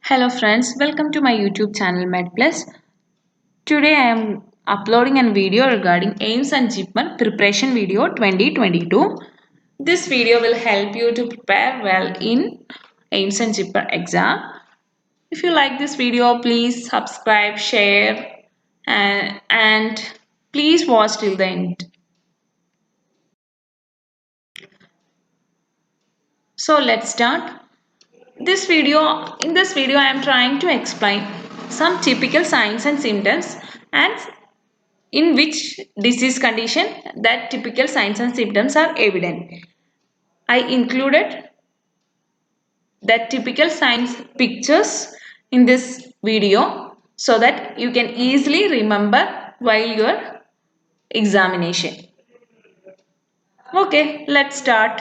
Hello friends, welcome to my YouTube channel MedPlus. Today I am uploading a video regarding Aiims and Jipmer preparation video 2022. This video will help you to prepare well in Aiims and Jipmer exam. If you like this video, please subscribe, share and please watch till the end. So let's start. In this video I am trying to explain some typical signs and symptoms and in which disease condition that typical signs and symptoms are evident. I included that typical signs pictures in this video so that you can easily remember while your examination. Okay, let's start.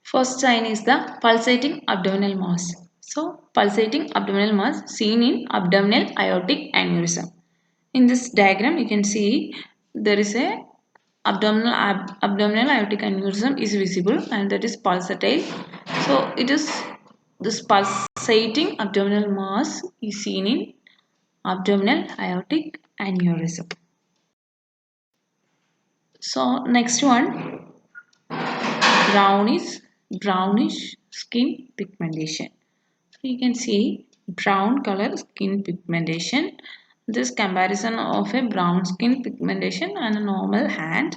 First sign is the pulsating abdominal mass. So, pulsating abdominal mass seen in abdominal aortic aneurysm. In this diagram, you can see there is a abdominal aortic aneurysm is visible and that is pulsatile. So, it is this pulsating abdominal mass is seen in abdominal aortic aneurysm. So, next one, brownish skin pigmentation. So you can see brown color skin pigmentation. This comparison of a brown skin pigmentation and a normal hand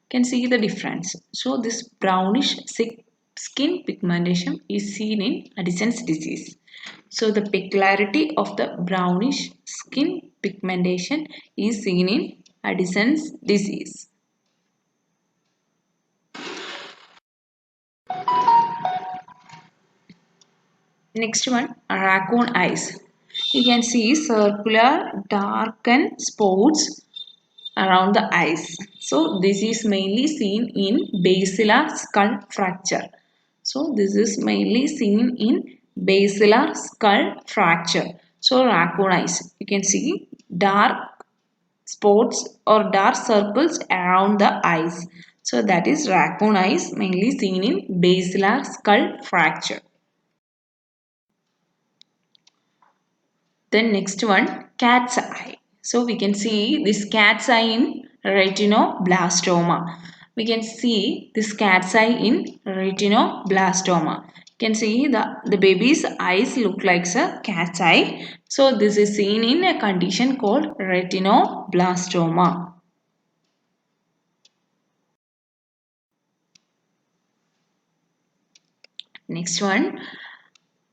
can see the difference. So this brownish skin pigmentation is seen in Addison's disease. So the peculiarity of the brownish skin pigmentation is seen in Addison's disease. Next one, raccoon eyes. You can see circular darkened spots around the eyes. So this is mainly seen in basilar skull fracture. So this is mainly seen in basilar skull fracture. So raccoon eyes. You can see dark spots or dark circles around the eyes. So that is raccoon eyes mainly seen in basilar skull fracture. Then next one, cat's eye. So we can see this cat's eye in retinoblastoma. We can see this cat's eye in retinoblastoma. You can see the baby's eyes look like a cat's eye. So this is seen in a condition called retinoblastoma. Next one,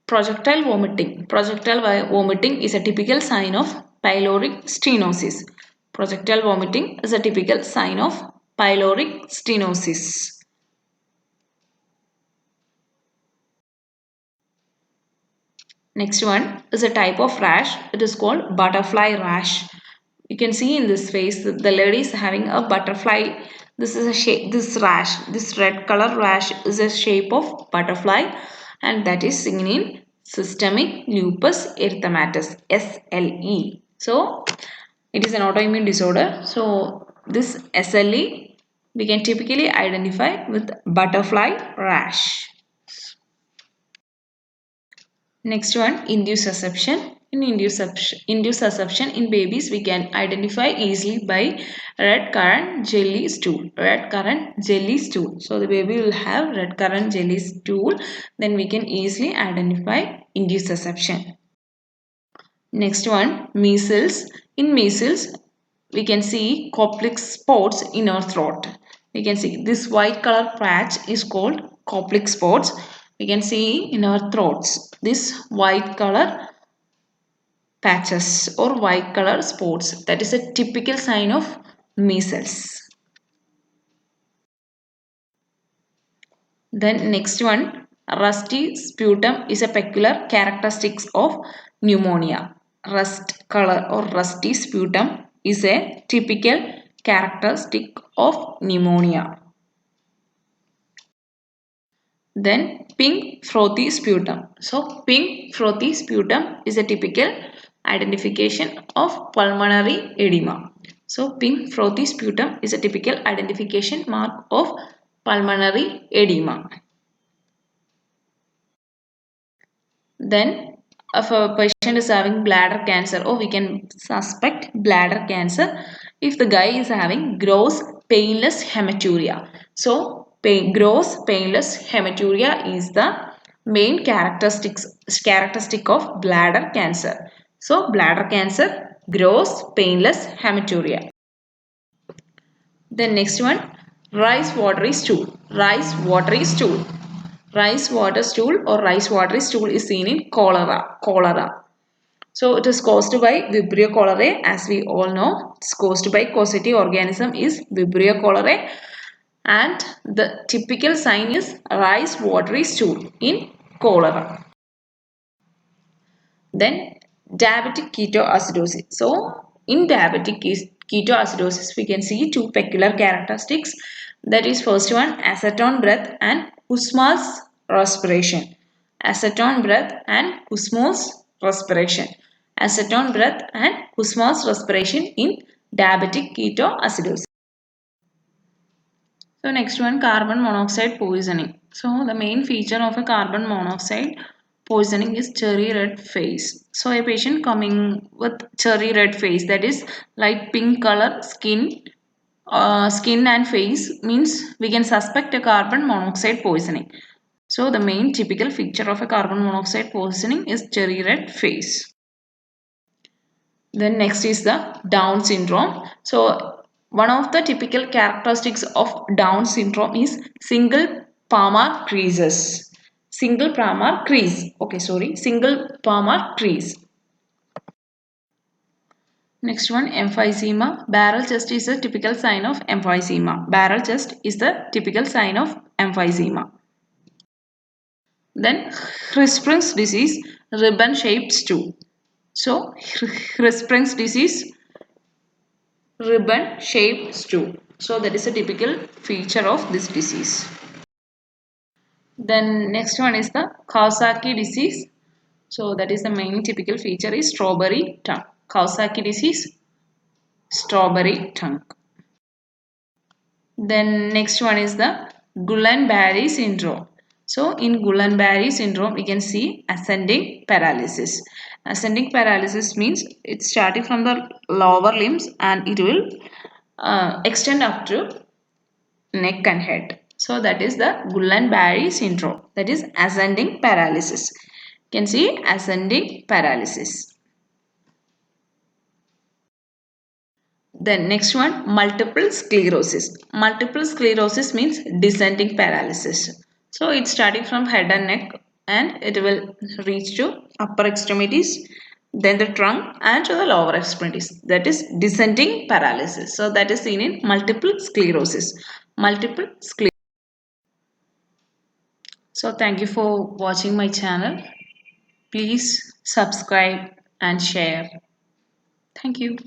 projectile vomiting. Projectile vomiting is a typical sign of pyloric stenosis. Projectile vomiting is a typical sign of pyloric stenosis. Next one is a type of rash. It is called butterfly rash. You can see in this face the lady is having a butterfly. This is a shape. This rash, this red color rash is a shape of butterfly, and that is seen in systemic lupus erythematosus (SLE). So it is an autoimmune disorder. So this SLE we can typically identify with butterfly rash. Next one, intussusception. In intussusception in babies we can identify easily by red currant jelly stool. Red currant jelly stool. So the baby will have red currant jelly stool. Then we can easily identify intussusception. Next one, measles. In measles we can see Koplik spots in our throat. We can see this white color patch is called Koplik spots. We can see in our throats this white color patches or white color spots. That is a typical sign of measles. Then next one, rusty sputum is a peculiar characteristic of pneumonia. Rust color or rusty sputum is a typical characteristic of pneumonia. Then pink frothy sputum. So pink frothy sputum is a typical identification of pulmonary edema. So pink frothy sputum is a typical identification mark of pulmonary edema. Then if a patient is having bladder cancer, or we can suspect bladder cancer if the guy is having gross painless hematuria. So gross painless hematuria is the main characteristic of bladder cancer. So bladder cancer, gross painless hematuria. Then next one, rice watery stool. Rice watery stool. Rice water stool or rice watery stool is seen in cholera. So it is caused by Vibrio cholerae, as we all know. It's caused by causative organism is Vibrio cholerae, and the typical sign is rice watery stool in cholera. Then diabetic ketoacidosis. So in diabetic ketoacidosis, we can see two peculiar characteristics. That is, first one, acetone breath and Kussmaul's respiration. Acetone breath and Kussmaul's respiration. Acetone breath and Kussmaul's respiration in diabetic ketoacidosis. So next one, carbon monoxide poisoning. So the main feature of a carbon monoxide poisoning is cherry red face. So a patient coming with cherry red face, that is light pink color skin and face, means we can suspect a carbon monoxide poisoning. So the main typical feature of a carbon monoxide poisoning is cherry red face. Then next is the Down syndrome. So one of the typical characteristics of Down syndrome is single palmar creases. Single palmar crease. Single palmar crease. Next one, emphysema. Barrel chest is a typical sign of emphysema. Barrel chest is the typical sign of emphysema. Then Hirschsprung's disease, ribbon-shaped stool. So Hirschsprung's disease, ribbon-shaped stool. So that is a typical feature of this disease. Then next one is the Kawasaki disease. So that is the main typical feature is strawberry tongue. Kawasaki disease, strawberry tongue. Then next one is the Guillain-Barré syndrome. So in Guillain-Barré syndrome, we can see ascending paralysis. Ascending paralysis means it's starting from the lower limbs and it will extend up to neck and head. So that is the Guillain-Barré syndrome. That is ascending paralysis. You can see ascending paralysis. Then next one, multiple sclerosis. Multiple sclerosis means descending paralysis. So it's starting from head and neck and it will reach to upper extremities, then the trunk and to the lower extremities. That is descending paralysis. So that is seen in multiple sclerosis. Multiple sclerosis. So thank you for watching my channel. Please subscribe and share. Thank you.